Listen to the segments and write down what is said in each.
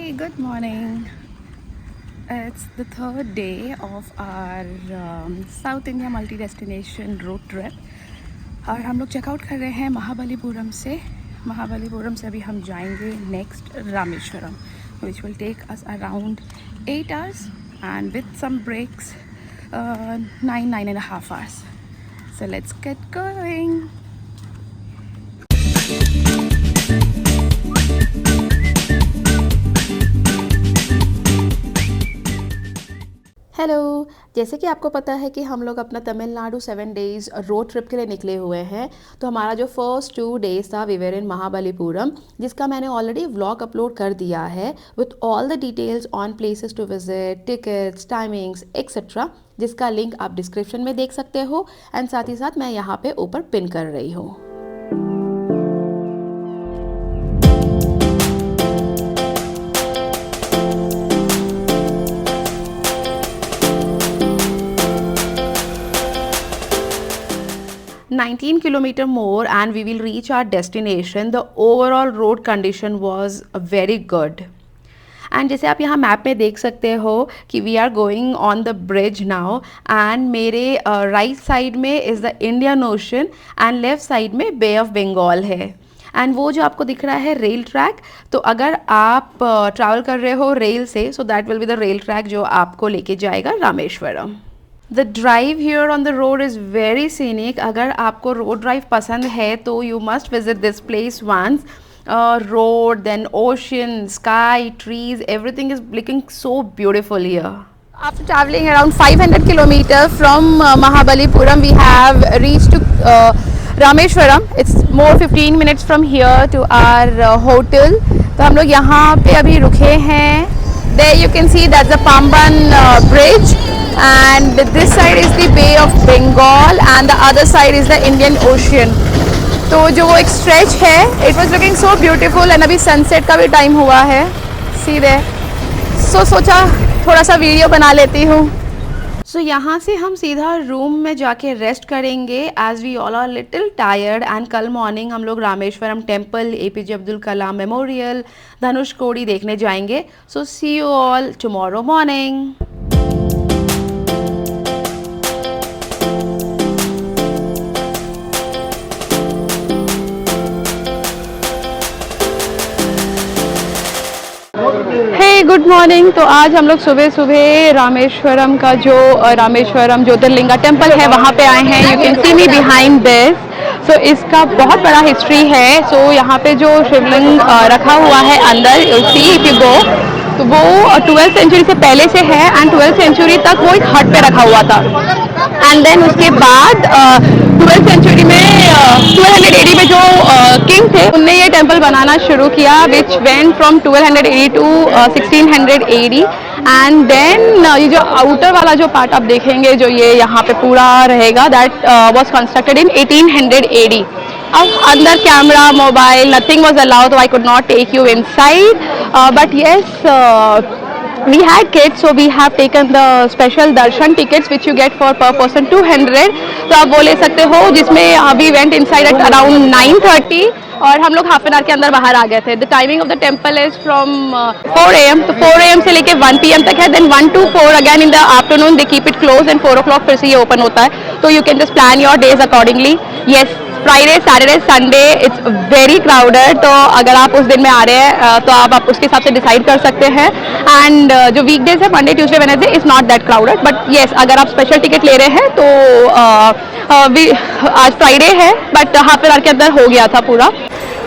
Hey, good morning. It's the third day of our South India multi-destination road trip और हम लोग checkout कर रहे हैं महाबलीपुरम से अभी हम जाएंगे next Rameswaram which will take us around 8 hours and with some breaks 9.5 hours. So let's get going. Hello, जैसे कि आपको पता है कि हम लोग अपना तमिलनाडु 7 डेज़ रोड ट्रिप के लिए निकले हुए हैं। तो हमारा जो फर्स्ट 2 डेज़ था वी वर इन महाबलीपुरम, जिसका मैंने ऑलरेडी व्लॉग अपलोड कर दिया है with all the details on places to visit, tickets, timings etcetera, जिसका लिंक आप डिस्क्रिप्शन में देख सकते हो एंड साथ ही साथ मैं यहाँ पे ऊपर पिन कर रही हूँ। $19 kilometers more and we will reach our destination. The overall road condition was very good. And जैसे आप यहाँ मैप में देख सकते हो कि we are going on the bridge now and मेरे राइट साइड में is the Indian ocean and left side में बे ऑफ बंगाल है। एंड वो जो आपको दिख रहा है रेल ट्रैक, तो अगर आप ट्रैवल कर रहे हो रेल से so that will be the rail track जो आपको लेके जाएगा Rameswaram. The drive here on the road is very scenic. अगर आपको रोड ड्राइव पसंद है तो you must visit this place once. Road, then ocean, sky, trees, everything is looking so beautiful here. After traveling around 500 kilometers from Mahabalipuram, we have reached to Rameshwaram. It's more 15 minutes from here to our hotel. तो हम लोग यहाँ पे अभी रुके हैं। There you can see that's the Pamban bridge. And this side is the Bay of Bengal and the other side is the Indian Ocean. तो जो वो एक स्ट्रेच है, it was looking so beautiful and अभी sunset का भी time हुआ है सीधे। सोचा थोड़ा सा वीडियो बना लेती हूँ। सो यहाँ से हम सीधा रूम में जाके रेस्ट करेंगे as we all are little tired and कल मॉर्निंग हम लोग Rameshwaram temple, APJ Abdul Kalam memorial, Dhanushkodi देखने जाएंगे। So see you all tomorrow morning. Good morning. तो आज हम लोग सुबह सुबह रामेश्वरम का जो रामेश्वरम ज्योतिर्लिंगा टेम्पल है वहाँ पे आए हैं। You can see me behind this. So इसका बहुत बड़ा हिस्ट्री है। सो यहाँ पे जो शिवलिंग रखा हुआ है अंदर, you see if you go, तो वो 12th सेंचुरी से पहले से है एंड 12th सेंचुरी तक वो एक हट पे रखा हुआ था। एंड देन उसके बाद 12th सेंचुरी में 1200 AD में जो किंग थे उनने ये टेम्पल बनाना शुरू किया which went from 1200 AD to 1600 AD। And then ये जो आउटर वाला जो पार्ट आप देखेंगे जो ये यहाँ पे पूरा रहेगा, that was constructed in 1800 AD। अब अंदर camera, mobile, nothing was allowed, तो I could not take you inside, but yes we had kids, so we have taken the special darshan tickets which you get for per person 200। तो आप वो ले सकते हो, जिसमें we went inside at around 9:30 और हम लोग हाफ एन आवर के अंदर बाहर आ गए थे। The timing of the temple is from 4 AM, तो 4 AM से लेके 1 PM तक है। Then 1 to 4 again in the afternoon they keep it close and 4 o'clock फिर से ये ओपन होता है। तो you can just plan your days accordingly. Yes, Friday, Saturday, Sunday it's very crowded. तो अगर आप उस दिन में आ रहे हैं तो आप उसके हिसाब से डिसाइड कर सकते हैं। एंड जो वीकडेज है Monday, Tuesday, Wednesday is not that crowded, but yes अगर आप स्पेशल टिकट ले रहे हैं तो आज फ्राइडे है बट हाफ एन आवर के अंदर हो गया था पूरा।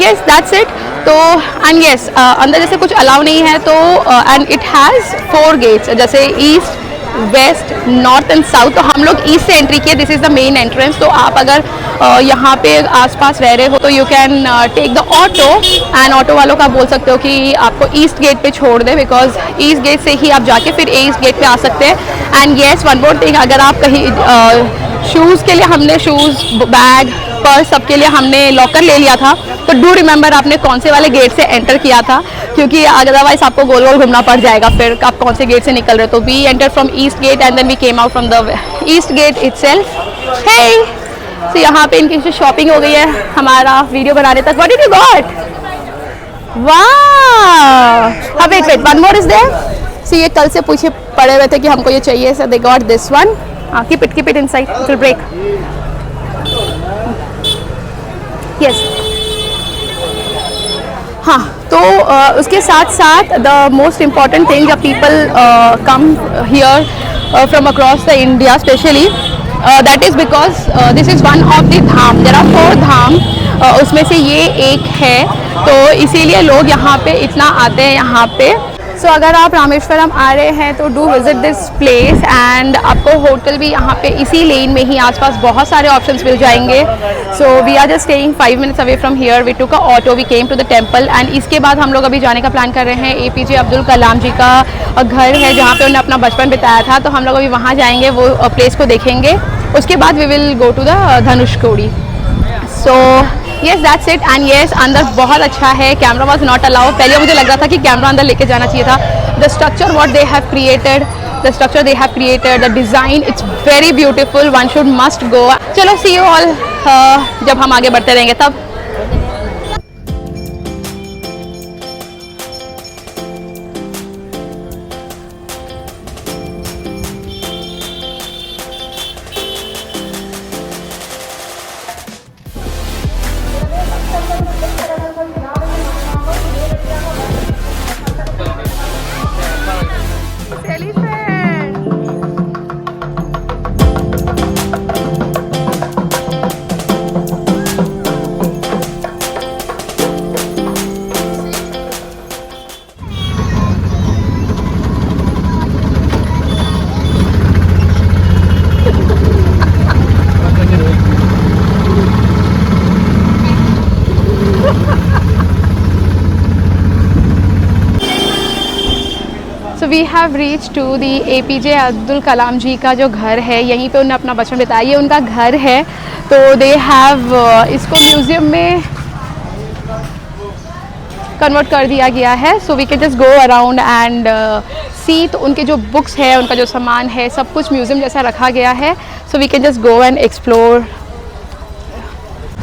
Yes that's it. तो एंड येस अंदर जैसे कुछ अलाउ नहीं है तो एंड इट हैज़ 4 गेट्स, जैसे east, west, north and south. तो हम लोग ईस्ट से एंट्री किए, this is the main entrance. तो आप अगर यहाँ पे आसपास रह रहे हो तो you can take the auto and auto वालों का बोल सकते हो कि आपको ईस्ट गेट पे छोड़ दे, बिकॉज ईस्ट गेट से ही आप जाके फिर ईस्ट गेट पे आ सकते हैं। And yes one more thing, अगर आप कहीं शूज़ के लिए हमने शूज़, बैग, पर्स सबके लिए हमने लॉकर ले लिया था। तो डू रिमेंबर आपने कौन से वाले गेट से एंटर किया था, क्योंकि अदरवाइज आपको गोल गोल घूमना पड़ जाएगा फिर आप कौन से गेट से निकल रहे हो। तो we enter from east gate and then we came out from the east gate itself. Hey, तो यहाँ पे इनकी जो शॉपिंग हो गई है हमारा वीडियो बनाने तक। What did you got? वाह, हाँ wait wait, one more is there. So ये कल से पूछे पड़े हुए थे कि हमको ये चाहिए, so they got this one. Keep it inside, it will break. Yes हाँ, तो उसके साथ साथ द मोस्ट इम्पॉर्टेंट थिंग जब people come here from across the India specially, that is because this is one of the Dham, there are 4 Dham, उसमें से ये एक है, तो इसीलिए लोग यहाँ पे इतना आते हैं यहाँ पे। सो अगर आप रामेश्वरम आ रहे हैं तो do visit this place, and आपको होटल भी यहाँ पे इसी लेन में ही आसपास बहुत सारे ऑप्शंस मिल जाएंगे। So we are just staying 5 minutes away from here, we took a auto, we came to the temple, and इसके बाद हम लोग अभी जाने का प्लान कर रहे हैं। APJ अब्दुल कलाम जी का घर है जहाँ पे उन्होंने अपना बचपन बिताया था, तो हम लोग अभी वहाँ जाएंगे, वो प्लेस को देखेंगे। उसके बाद we will go to the Dhanushkodi. So yes that's it, and yes अंदर बहुत अच्छा है। कैमरा वॉज नॉट अलाउड, पहले मुझे लग रहा था कि कैमरा अंदर लेके जाना चाहिए था। The structure what they have created, the design, it's very beautiful, one should must go. चलो सी यू ऑल जब हम आगे बढ़ते रहेंगे तब। So we have reach to the APJ Abdul Kalam ji का जो घर है, यहीं पे उन्होंने अपना बचपन बिताया, ये उनका घर है। तो दे हैव इसको म्यूज़ियम में कन्वर्ट कर दिया गया है, so we can just go around and see. तो उनके जो बुक्स है, उनका जो सामान है, सब कुछ म्यूज़ियम जैसा रखा गया है, so we can just go and explore.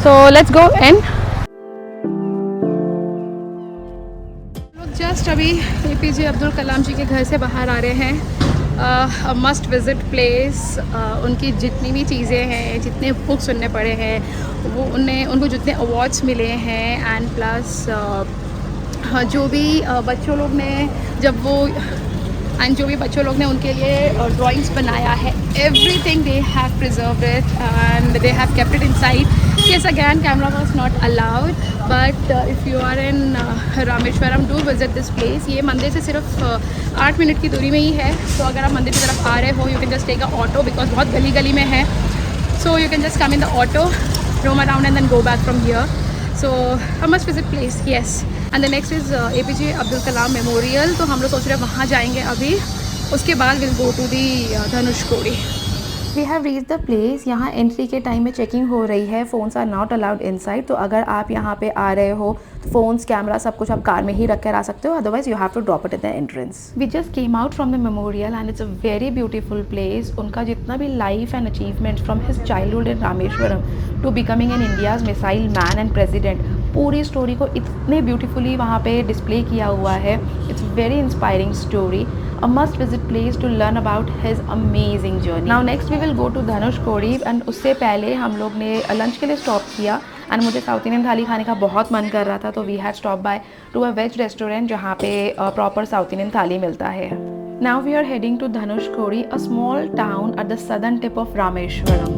So let's go in. Just अभी APJ अब्दुल कलाम जी के घर से बाहर आ रहे हैं। Must visit place. उनकी जितनी भी चीज़ें हैं, जितने बुक्स उनने पढ़े हैं, वो उनको जितने अवार्ड्स मिले हैं, एंड प्लस जो भी बच्चों लोग ने उनके लिए ड्राइंग्स बनाया है, everything they have preserved it and they have kept it inside. Yes, again camera was not allowed, but if you are in Rameswaram, do visit this place। ये मंदिर से सिर्फ 8 मिनट की दूरी में ही है, तो अगर आप मंदिर की तरफ आ रहे हो, you can just take a auto because बहुत गली में है, so you can just come in the auto, roam around and then go back from here। So a must visit place, yes। And the next is APJ Abdul Kalam memorial, तो हम लोग सोच रहे हैं वहाँ जाएंगे अभी, उसके बाद we'll go to the Dhanushkodi. We have reach the place. यहाँ एंट्री के टाइम में चेकिंग हो रही है, phones are not allowed inside, तो अगर आप यहाँ पे आ रहे हो तो फ़ोन्स, कैमरा सब कुछ आप कार में ही रख कर आ सकते हो, otherwise you have to drop it at the entrance. We just came out from the memorial and it's a very beautiful place. उनका जितना भी life and achievements from his childhood in Rameswaram to becoming an India's missile man and president, पूरी story को इतने beautifully वहाँ पे display किया हुआ है। It's very inspiring story, a must visit place to learn about his amazing journey. Now next we will go to Dhanushkodi, and उससे पहले हम लोग ने लंच के लिए स्टॉप किया, एंड मुझे साउथ इंडियन थाली खाने का बहुत मन कर रहा था, तो we had stop by to a veg restaurant जहाँ पे प्रॉपर साउथ इंडियन थाली मिलता है। Now we are heading to Dhanushkodi, a small town at the southern tip of Rameshwaram.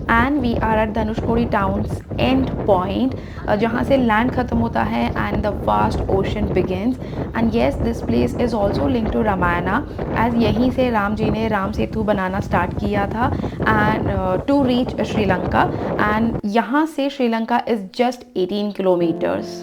And we are at Dhanushkodi towns end point, जहाँ से land ख़त्म होता है and the vast ocean begins. And yes, this place is also link to Ramayana, as यहीं से राम जी ने राम सेतु बनाना start किया था and to reach Sri Lanka, and यहाँ से Sri Lanka is just 18 kilometres.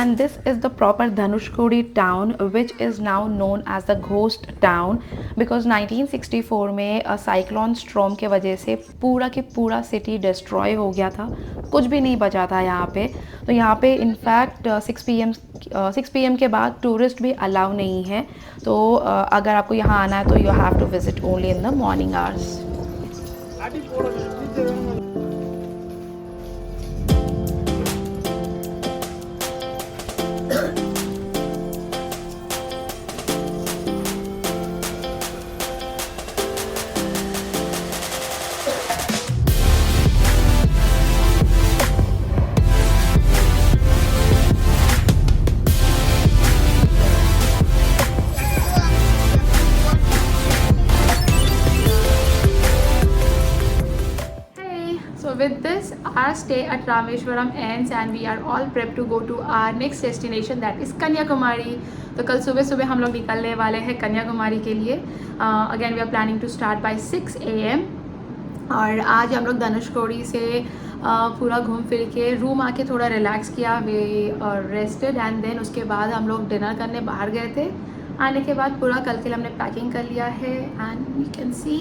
and this is the proper Dhanushkodi town, which is now known as the ghost town because 1964 में cyclone storm के वजह से पूरा के पूरा सिटी डिस्ट्रॉय हो गया था, कुछ भी नहीं बचा था यहाँ पे। तो यहाँ पे इनफैक्ट 6 PM के बाद टूरिस्ट भी अलाउ नहीं है। तो अगर आपको यहाँ आना है तो you have to visit only in the morning hours. So with this, our stay at Rameshwaram ends and we are all prepped to go to our next destination, that is Kanyakumari. तो कल सुबह सुबह हम लोग निकलने वाले हैं कन्याकुमारी के लिए। Again we are planning to start by 6 AM और आज हम लोग धनुषकोडी से पूरा घूम फिर के रूम आके थोड़ा रिलैक्स किया, वे रेस्टेड एंड देन उसके बाद हम लोग डिनर करने बाहर गए थे। आने के बाद पूरा कल के लिए हमने पैकिंग कर लिया है and you can see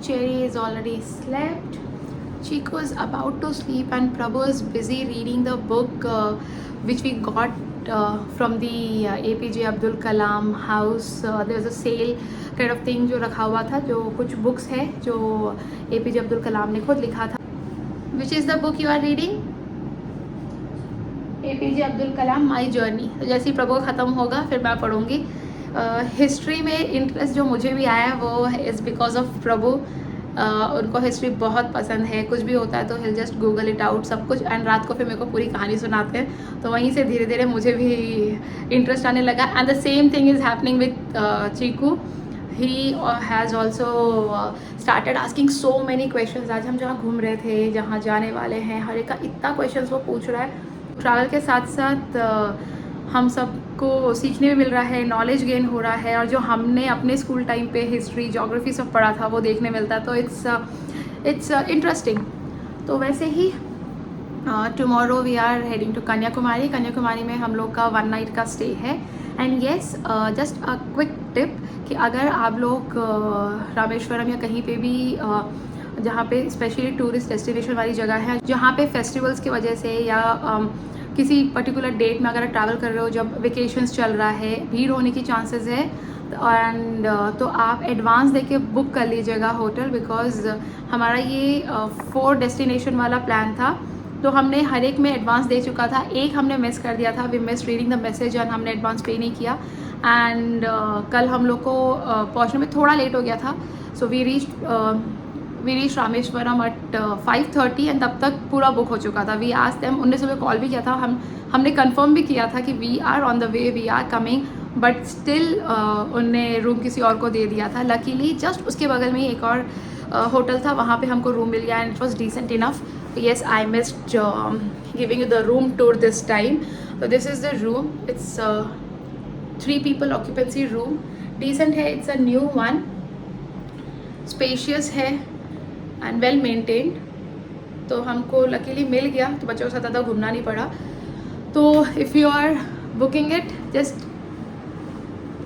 Cherry is already slept, Chico is about to sleep and Prabhu is busy reading the book which we got from the APJ Abdul Kalam house. There was a sale kind of thing जो रखा हुआ था, जो कुछ books है जो APJ Abdul कलाम ने खुद लिखा था। Which is the book you are reading? APJ Abdul Kalam my journey. तो जैसे ही प्रभु ख़त्म होगा फिर मैं पढ़ूँगी। हिस्ट्री में इंटरेस्ट जो मुझे भी आया वो इज़ बिकॉज ऑफ प्रभु। उनको हिस्ट्री बहुत पसंद है, कुछ भी होता है तो हिल जस्ट गूगल इट आउट सब कुछ एंड रात को फिर मेरे को पूरी कहानी सुनाते हैं। तो वहीं से धीरे धीरे मुझे भी इंटरेस्ट आने लगा and the same thing is happening with Cheeku. He has also started asking so many questions. आज हम जहाँ घूम रहे थे, जहाँ जाने वाले हैं, हर एक का इतना क्वेश्चंस वो पूछ रहा है। ट्रैवल के साथ साथ हम सबको सीखने में मिल रहा है, नॉलेज गेन हो रहा है और जो हमने अपने स्कूल टाइम पे हिस्ट्री जोग्राफी सब पढ़ा था वो देखने मिलता है। तो इट्स इंटरेस्टिंग। तो वैसे ही tomorrow we are heading to Kanyakumari. Kanyakumari में हम लोग का 1 नाइट का स्टे है and yes just a quick tip कि अगर आप लोग रामेश्वरम या कहीं पे भी जहाँ पे स्पेशली टूरिस्ट डेस्टिनेशन वाली जगह है, जहाँ पे फेस्टिवल्स की वजह से या किसी पर्टिकुलर डेट में अगर आप ट्रैवल कर रहे हो, जब वेकेशंस चल रहा है, भीड़ होने की चांसेस है एंड तो आप एडवांस देके बुक कर लीजिएगा होटल। बिकॉज हमारा ये 4 डेस्टिनेशन वाला प्लान था तो हमने हर एक में एडवांस दे चुका था। एक हमने मिस कर दिया था, we miss reading the message and हमने एडवांस पे नहीं किया एंड कल हम लोग को पहुँचने में थोड़ा लेट हो गया था। So we reach Rameswaram at 5:30 and तब तक पूरा बुक हो चुका था। वी आस्क्ड देम, उनने सुबह कॉल भी किया था, हमने कंफर्म भी किया था कि we are on the way, we are coming, but still उनने रूम किसी और को दे दिया था। लकीली जस्ट उसके बगल में ही एक और होटल था, वहाँ पे हमको रूम मिल गया and it was decent enough. Yes, I missed giving you the room tour this time. तो this is the room, it's 3 people occupancy room, decent है, it's a new one, spacious है and well maintained. तो हमको luckily मिल गया तो बच्चों के साथ ज़्यादा घूमना नहीं पड़ा। तो if you are booking it just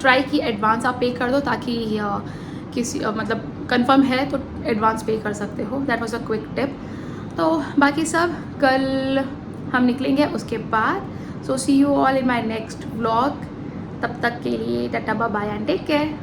try कि एडवांस आप पे कर दो ताकि किसी मतलब कंफर्म है तो एडवांस पे कर सकते हो। That was a quick tip. तो बाकी सब कल हम निकलेंगे उसके बाद। So see you all in my next vlog. तब तक के लिए tata bye and take care.